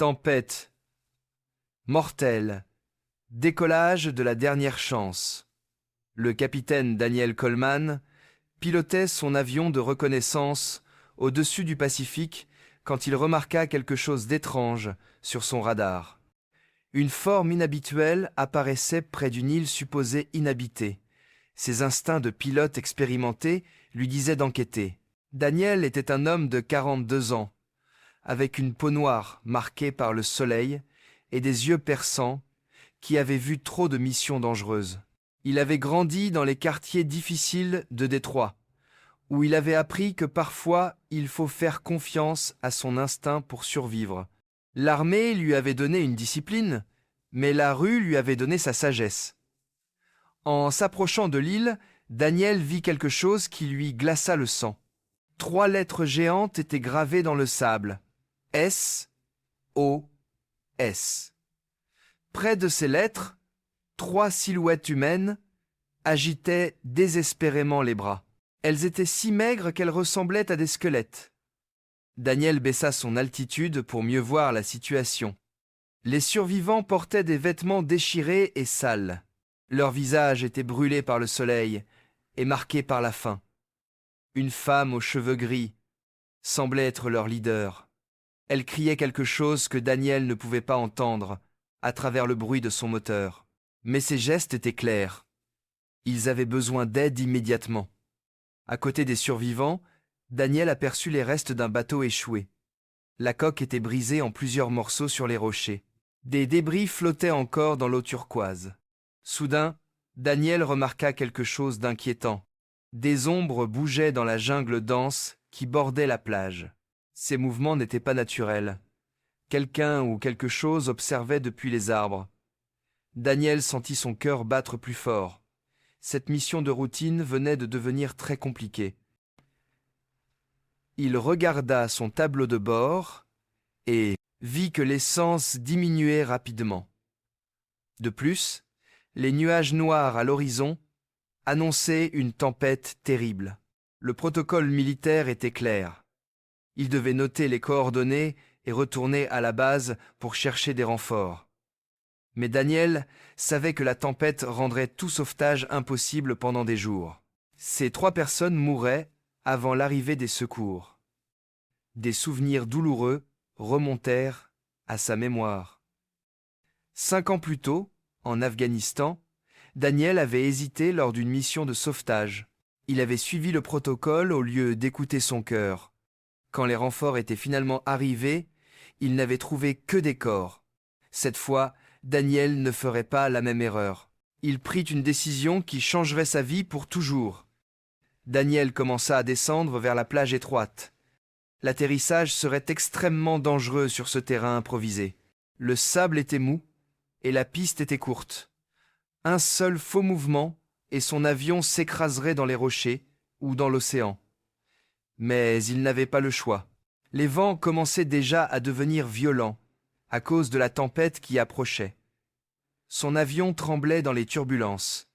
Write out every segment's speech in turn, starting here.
Tempête. Mortelle. Décollage de la dernière chance. Le capitaine Daniel Coleman pilotait son avion de reconnaissance au-dessus du Pacifique quand il remarqua quelque chose d'étrange sur son radar. Une forme inhabituelle apparaissait près d'une île supposée inhabitée. Ses instincts de pilote expérimenté lui disaient d'enquêter. Daniel était un homme de 42 ans, avec une peau noire marquée par le soleil et des yeux perçants, qui avait vu trop de missions dangereuses. Il avait grandi dans les quartiers difficiles de Détroit, où il avait appris que parfois il faut faire confiance à son instinct pour survivre. L'armée lui avait donné une discipline, mais la rue lui avait donné sa sagesse. En s'approchant de l'île, Daniel vit quelque chose qui lui glaça le sang. 3 lettres géantes étaient gravées dans le sable. S-O-S. Près de ces lettres, 3 silhouettes humaines agitaient désespérément les bras. Elles étaient si maigres qu'elles ressemblaient à des squelettes. Daniel baissa son altitude pour mieux voir la situation. Les survivants portaient des vêtements déchirés et sales. Leurs visages étaient brûlés par le soleil et marqués par la faim. Une femme aux cheveux gris semblait être leur leader. Elle criait quelque chose que Daniel ne pouvait pas entendre à travers le bruit de son moteur. Mais ses gestes étaient clairs. Ils avaient besoin d'aide immédiatement. À côté des survivants, Daniel aperçut les restes d'un bateau échoué. La coque était brisée en plusieurs morceaux sur les rochers. Des débris flottaient encore dans l'eau turquoise. Soudain, Daniel remarqua quelque chose d'inquiétant. Des ombres bougeaient dans la jungle dense qui bordait la plage. Ces mouvements n'étaient pas naturels. Quelqu'un ou quelque chose observait depuis les arbres. Daniel sentit son cœur battre plus fort. Cette mission de routine venait de devenir très compliquée. Il regarda son tableau de bord et vit que l'essence diminuait rapidement. De plus, les nuages noirs à l'horizon annonçaient une tempête terrible. Le protocole militaire était clair. Il devait noter les coordonnées et retourner à la base pour chercher des renforts. Mais Daniel savait que la tempête rendrait tout sauvetage impossible pendant des jours. Ces 3 personnes mourraient avant l'arrivée des secours. Des souvenirs douloureux remontèrent à sa mémoire. 5 ans plus tôt, en Afghanistan, Daniel avait hésité lors d'une mission de sauvetage. Il avait suivi le protocole au lieu d'écouter son cœur. Quand les renforts étaient finalement arrivés, il n'avait trouvé que des corps. Cette fois, Daniel ne ferait pas la même erreur. Il prit une décision qui changerait sa vie pour toujours. Daniel commença à descendre vers la plage étroite. L'atterrissage serait extrêmement dangereux sur ce terrain improvisé. Le sable était mou et la piste était courte. Un seul faux mouvement et son avion s'écraserait dans les rochers ou dans l'océan. Mais il n'avait pas le choix. Les vents commençaient déjà à devenir violents à cause de la tempête qui approchait. Son avion tremblait dans les turbulences.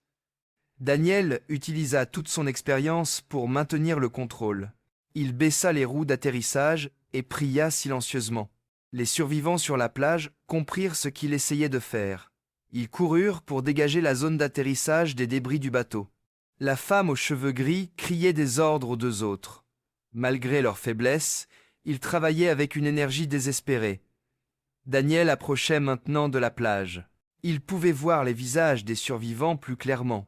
Daniel utilisa toute son expérience pour maintenir le contrôle. Il baissa les roues d'atterrissage et pria silencieusement. Les survivants sur la plage comprirent ce qu'il essayait de faire. Ils coururent pour dégager la zone d'atterrissage des débris du bateau. La femme aux cheveux gris criait des ordres aux 2 autres. Malgré leur faiblesse, ils travaillaient avec une énergie désespérée. Daniel approchait maintenant de la plage. Il pouvait voir les visages des survivants plus clairement.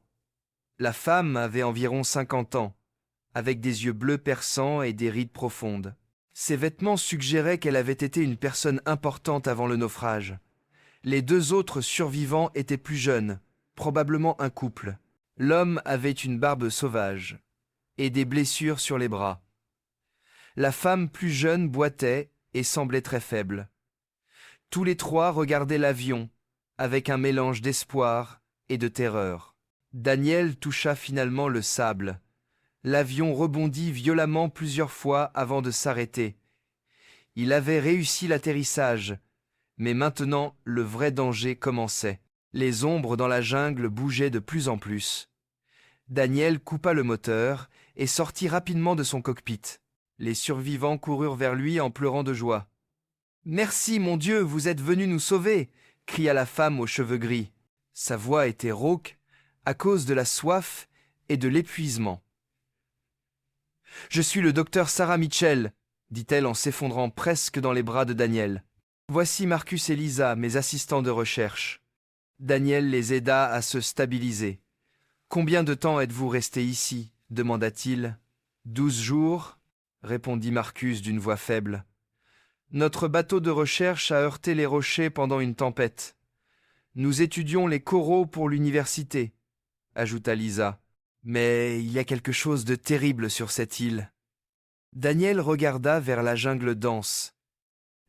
La femme avait environ 50 ans, avec des yeux bleus perçants et des rides profondes. Ses vêtements suggéraient qu'elle avait été une personne importante avant le naufrage. Les 2 autres survivants étaient plus jeunes, probablement un couple. L'homme avait une barbe sauvage et des blessures sur les bras. La femme plus jeune boitait et semblait très faible. Tous les 3 regardaient l'avion, avec un mélange d'espoir et de terreur. Daniel toucha finalement le sable. L'avion rebondit violemment plusieurs fois avant de s'arrêter. Il avait réussi l'atterrissage, mais maintenant le vrai danger commençait. Les ombres dans la jungle bougeaient de plus en plus. Daniel coupa le moteur et sortit rapidement de son cockpit. Les survivants coururent vers lui en pleurant de joie. « Merci, mon Dieu, vous êtes venu nous sauver !» cria la femme aux cheveux gris. Sa voix était rauque à cause de la soif et de l'épuisement. « Je suis le docteur Sarah Mitchell, » dit-elle en s'effondrant presque dans les bras de Daniel. « Voici Marcus et Lisa, mes assistants de recherche. » Daniel les aida à se stabiliser. « Combien de temps êtes-vous restés ici ?» demanda-t-il. « 12 jours, » répondit Marcus d'une voix faible. « Notre bateau de recherche a heurté les rochers pendant une tempête. Nous étudions les coraux pour l'université, » ajouta Lisa. « Mais il y a quelque chose de terrible sur cette île. » Daniel regarda vers la jungle dense.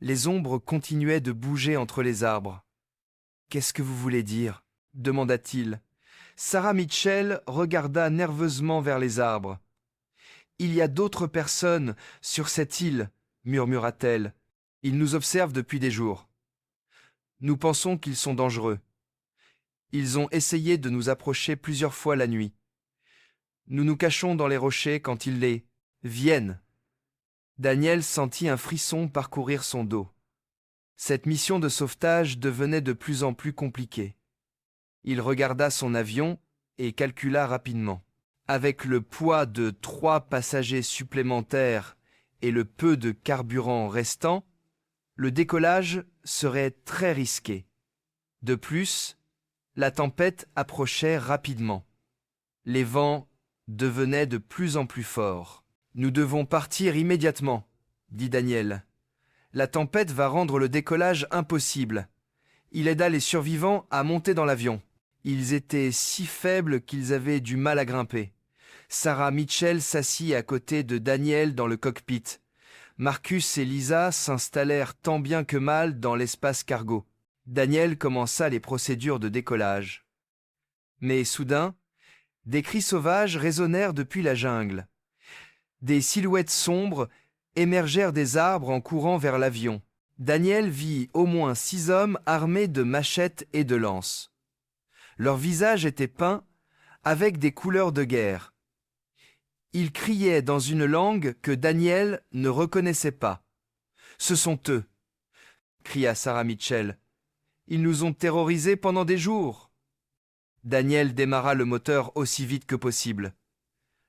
Les ombres continuaient de bouger entre les arbres. « Qu'est-ce que vous voulez dire ?» demanda-t-il. Sarah Mitchell regarda nerveusement vers les arbres. « Il y a d'autres personnes sur cette île, » murmura-t-elle. « Ils nous observent depuis des jours. Nous pensons qu'ils sont dangereux. Ils ont essayé de nous approcher plusieurs fois la nuit. Nous nous cachons dans les rochers quand ils les viennent. » Daniel sentit un frisson parcourir son dos. Cette mission de sauvetage devenait de plus en plus compliquée. Il regarda son avion et calcula rapidement. Avec le poids de 3 passagers supplémentaires et le peu de carburant restant, le décollage serait très risqué. De plus, la tempête approchait rapidement. Les vents devenaient de plus en plus forts. « Nous devons partir immédiatement, » dit Daniel. « La tempête va rendre le décollage impossible. » Il aida les survivants à monter dans l'avion. Ils étaient si faibles qu'ils avaient du mal à grimper. Sarah Mitchell s'assit à côté de Daniel dans le cockpit. Marcus et Lisa s'installèrent tant bien que mal dans l'espace cargo. Daniel commença les procédures de décollage. Mais soudain, des cris sauvages résonnèrent depuis la jungle. Des silhouettes sombres émergèrent des arbres en courant vers l'avion. Daniel vit au moins 6 hommes armés de machettes et de lances. Leurs visages étaient peints avec des couleurs de guerre. Ils criaient dans une langue que Daniel ne reconnaissait pas. « Ce sont eux !» cria Sarah Mitchell. « Ils nous ont terrorisés pendant des jours !» Daniel démarra le moteur aussi vite que possible.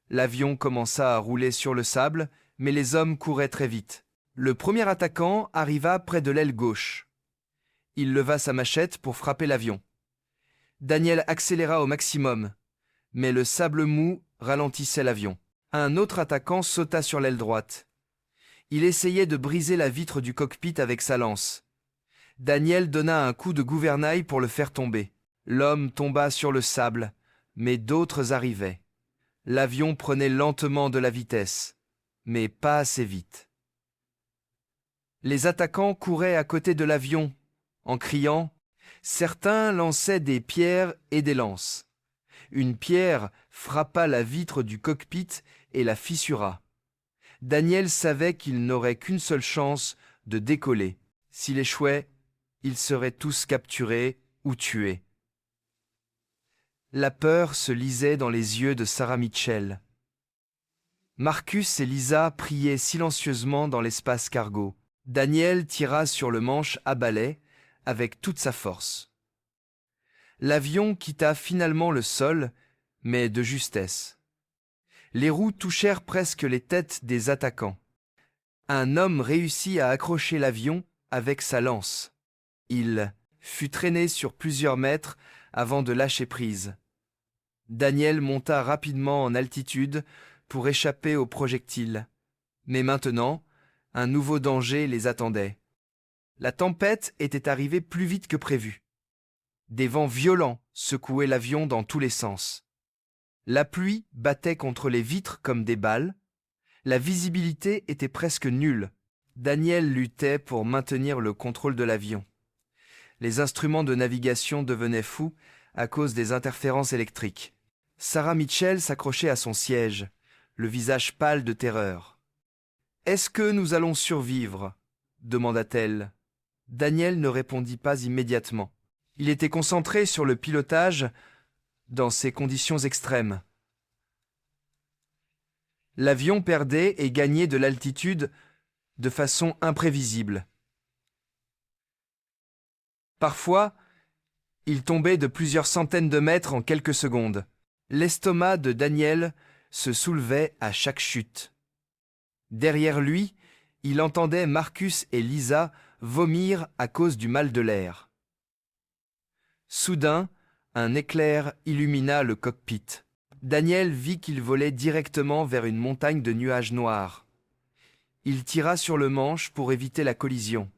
L'avion commença à rouler sur le sable, mais les hommes couraient très vite. Le premier attaquant arriva près de l'aile gauche. Il leva sa machette pour frapper l'avion. Daniel accéléra au maximum, mais le sable mou ralentissait l'avion. Un autre attaquant sauta sur l'aile droite. Il essayait de briser la vitre du cockpit avec sa lance. Daniel donna un coup de gouvernail pour le faire tomber. L'homme tomba sur le sable, mais d'autres arrivaient. L'avion prenait lentement de la vitesse, mais pas assez vite. Les attaquants couraient à côté de l'avion, en criant. Certains lançaient des pierres et des lances. Une pierre frappa la vitre du cockpit et la fissura. Daniel savait qu'il n'aurait qu'une seule chance de décoller. S'il échouait, ils seraient tous capturés ou tués. La peur se lisait dans les yeux de Sarah Mitchell. Marcus et Lisa priaient silencieusement dans l'espace cargo. Daniel tira sur le manche à balai avec toute sa force. L'avion quitta finalement le sol, mais de justesse. Les roues touchèrent presque les têtes des attaquants. Un homme réussit à accrocher l'avion avec sa lance. Il fut traîné sur plusieurs mètres avant de lâcher prise. Daniel monta rapidement en altitude pour échapper aux projectiles. Mais maintenant, un nouveau danger les attendait. La tempête était arrivée plus vite que prévu. Des vents violents secouaient l'avion dans tous les sens. La pluie battait contre les vitres comme des balles. La visibilité était presque nulle. Daniel luttait pour maintenir le contrôle de l'avion. Les instruments de navigation devenaient fous à cause des interférences électriques. Sarah Mitchell s'accrochait à son siège, le visage pâle de terreur. « Est-ce que nous allons survivre ?» demanda-t-elle. Daniel ne répondit pas immédiatement. Il était concentré sur le pilotage dans ces conditions extrêmes. L'avion perdait et gagnait de l'altitude de façon imprévisible. Parfois, il tombait de plusieurs centaines de mètres en quelques secondes. L'estomac de Daniel se soulevait à chaque chute. Derrière lui, il entendait Marcus et Lisa vomir à cause du mal de l'air. Soudain, un éclair illumina le cockpit. Daniel vit qu'il volait directement vers une montagne de nuages noirs. Il tira sur le manche pour éviter la collision.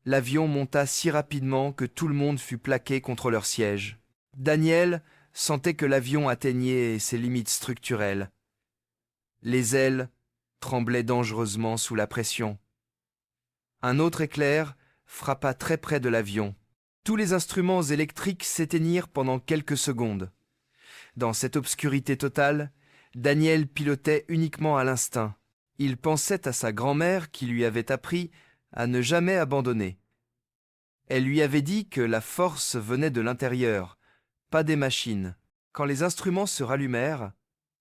L'avion monta si rapidement que tout le monde fut plaqué contre leur siège. Daniel sentait que l'avion atteignait ses limites structurelles. Les ailes tremblaient dangereusement sous la pression. Un autre éclair frappa très près de l'avion. Tous les instruments électriques s'éteignirent pendant quelques secondes. Dans cette obscurité totale, Daniel pilotait uniquement à l'instinct. Il pensait à sa grand-mère qui lui avait appris à ne jamais abandonner. Elle lui avait dit que la force venait de l'intérieur, pas des machines. Quand les instruments se rallumèrent,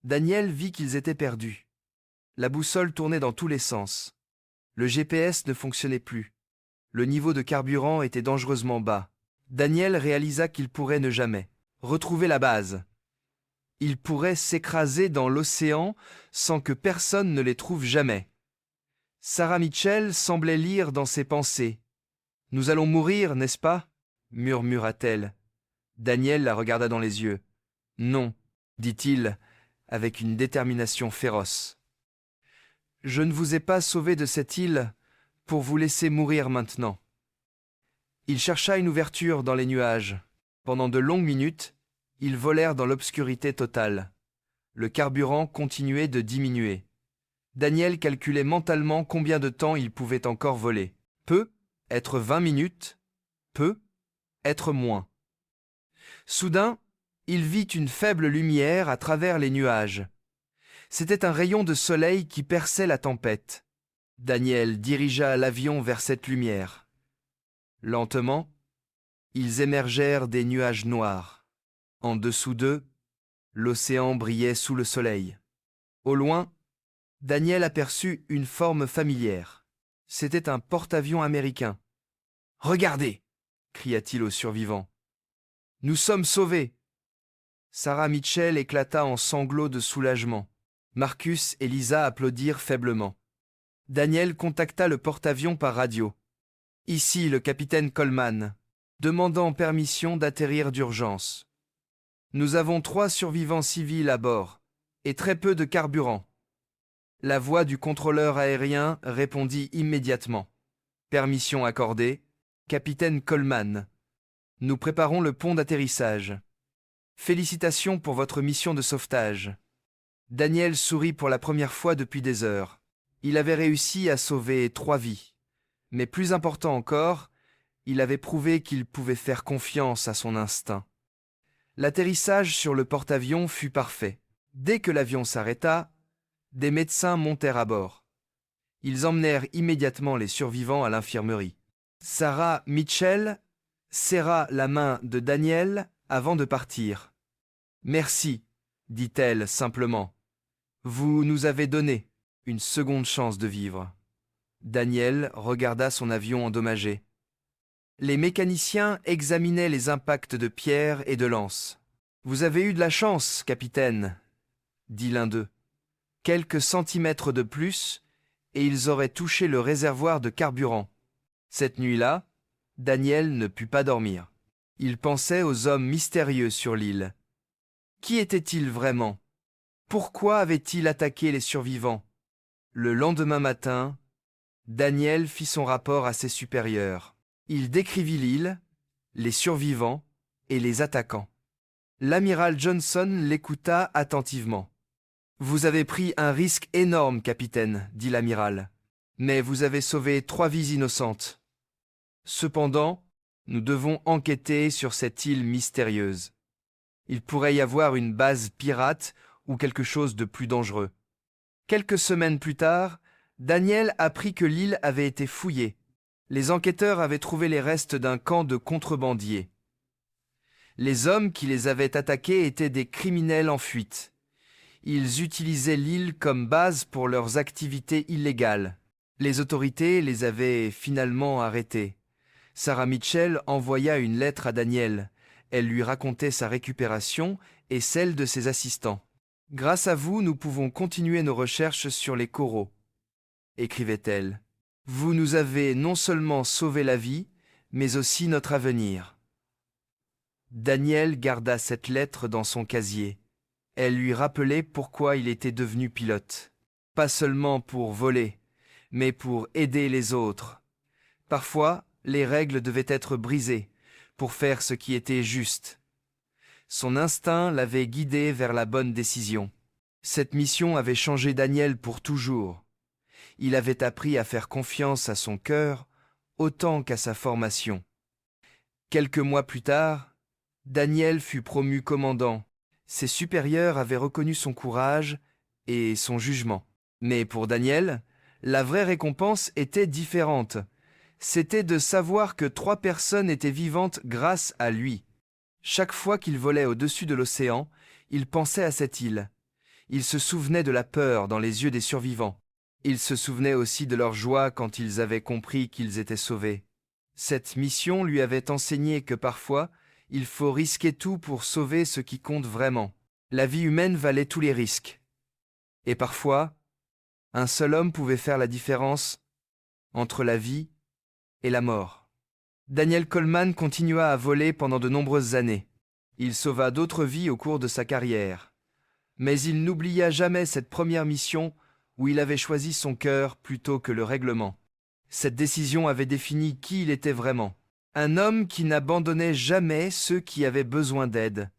Daniel vit qu'ils étaient perdus. La boussole tournait dans tous les sens. Le GPS ne fonctionnait plus. Le niveau de carburant était dangereusement bas. Daniel réalisa qu'il pourrait ne jamais retrouver la base. Il pourrait s'écraser dans l'océan sans que personne ne les trouve jamais. Sarah Mitchell semblait lire dans ses pensées. « Nous allons mourir, n'est-ce pas » murmura-t-elle. Daniel la regarda dans les yeux. « Non, » dit-il, avec une détermination féroce. « Je ne vous ai pas sauvé de cette île pour vous laisser mourir maintenant. » Il chercha une ouverture dans les nuages. Pendant de longues minutes, ils volèrent dans l'obscurité totale. Le carburant continuait de diminuer. Daniel calculait mentalement combien de temps il pouvait encore voler. Peu, être 20 minutes. Peu, être moins. Soudain, il vit une faible lumière à travers les nuages. C'était un rayon de soleil qui perçait la tempête. Daniel dirigea l'avion vers cette lumière. Lentement, ils émergèrent des nuages noirs. En dessous d'eux, l'océan brillait sous le soleil. Au loin, Daniel aperçut une forme familière. C'était un porte-avions américain. « Regardez !» cria-t-il aux survivants. « Nous sommes sauvés !» Sarah Mitchell éclata en sanglots de soulagement. Marcus et Lisa applaudirent faiblement. Daniel contacta le porte-avions par radio. « Ici le capitaine Coleman, demandant permission d'atterrir d'urgence. Nous avons 3 survivants civils à bord et très peu de carburant. » La voix du contrôleur aérien répondit immédiatement. « Permission accordée, capitaine Coleman. Nous préparons le pont d'atterrissage. Félicitations pour votre mission de sauvetage. » Daniel sourit pour la première fois depuis des heures. Il avait réussi à sauver 3 vies. Mais plus important encore, il avait prouvé qu'il pouvait faire confiance à son instinct. L'atterrissage sur le porte-avions fut parfait. Dès que l'avion s'arrêta, des médecins montèrent à bord. Ils emmenèrent immédiatement les survivants à l'infirmerie. Sarah Mitchell serra la main de Daniel avant de partir. « Merci, dit-elle simplement. Vous nous avez donné une seconde chance de vivre. » Daniel regarda son avion endommagé. Les mécaniciens examinaient les impacts de pierres et de lances. « Vous avez eu de la chance, capitaine, » dit l'un d'eux. Quelques centimètres de plus, et ils auraient touché le réservoir de carburant. Cette nuit-là, Daniel ne put pas dormir. Il pensait aux hommes mystérieux sur l'île. Qui étaient-ils vraiment? Pourquoi avaient-ils attaqué les survivants? Le lendemain matin, Daniel fit son rapport à ses supérieurs. Il décrivit l'île, les survivants et les attaquants. L'amiral Johnson l'écouta attentivement. « Vous avez pris un risque énorme, capitaine, dit l'amiral, mais vous avez sauvé 3 vies innocentes. Cependant, nous devons enquêter sur cette île mystérieuse. Il pourrait y avoir une base pirate ou quelque chose de plus dangereux. » Quelques semaines plus tard, Daniel apprit que l'île avait été fouillée. Les enquêteurs avaient trouvé les restes d'un camp de contrebandiers. Les hommes qui les avaient attaqués étaient des criminels en fuite. Ils utilisaient l'île comme base pour leurs activités illégales. Les autorités les avaient finalement arrêtés, Sarah Mitchell envoya une lettre à Daniel. Elle lui racontait sa récupération et celle de ses assistants. « Grâce à vous, nous pouvons continuer nos recherches sur les coraux, » écrivait-elle. « Vous nous avez non seulement sauvé la vie, mais aussi notre avenir. » Daniel garda cette lettre dans son casier. Elle lui rappelait pourquoi il était devenu pilote. Pas seulement pour voler, mais pour aider les autres. Parfois, les règles devaient être brisées pour faire ce qui était juste. Son instinct l'avait guidé vers la bonne décision. Cette mission avait changé Daniel pour toujours. Il avait appris à faire confiance à son cœur autant qu'à sa formation. Quelques mois plus tard, Daniel fut promu commandant. Ses supérieurs avaient reconnu son courage et son jugement. Mais pour Daniel, la vraie récompense était différente. C'était de savoir que 3 personnes étaient vivantes grâce à lui. Chaque fois qu'il volait au-dessus de l'océan, il pensait à cette île. Il se souvenait de la peur dans les yeux des survivants. Il se souvenait aussi de leur joie quand ils avaient compris qu'ils étaient sauvés. Cette mission lui avait enseigné que parfois, il faut risquer tout pour sauver ce qui compte vraiment. La vie humaine valait tous les risques. Et parfois, un seul homme pouvait faire la différence entre la vie et la mort. Daniel Coleman continua à voler pendant de nombreuses années. Il sauva d'autres vies au cours de sa carrière. Mais il n'oublia jamais cette première mission où il avait choisi son cœur plutôt que le règlement. Cette décision avait défini qui il était vraiment. Un homme qui n'abandonnait jamais ceux qui avaient besoin d'aide.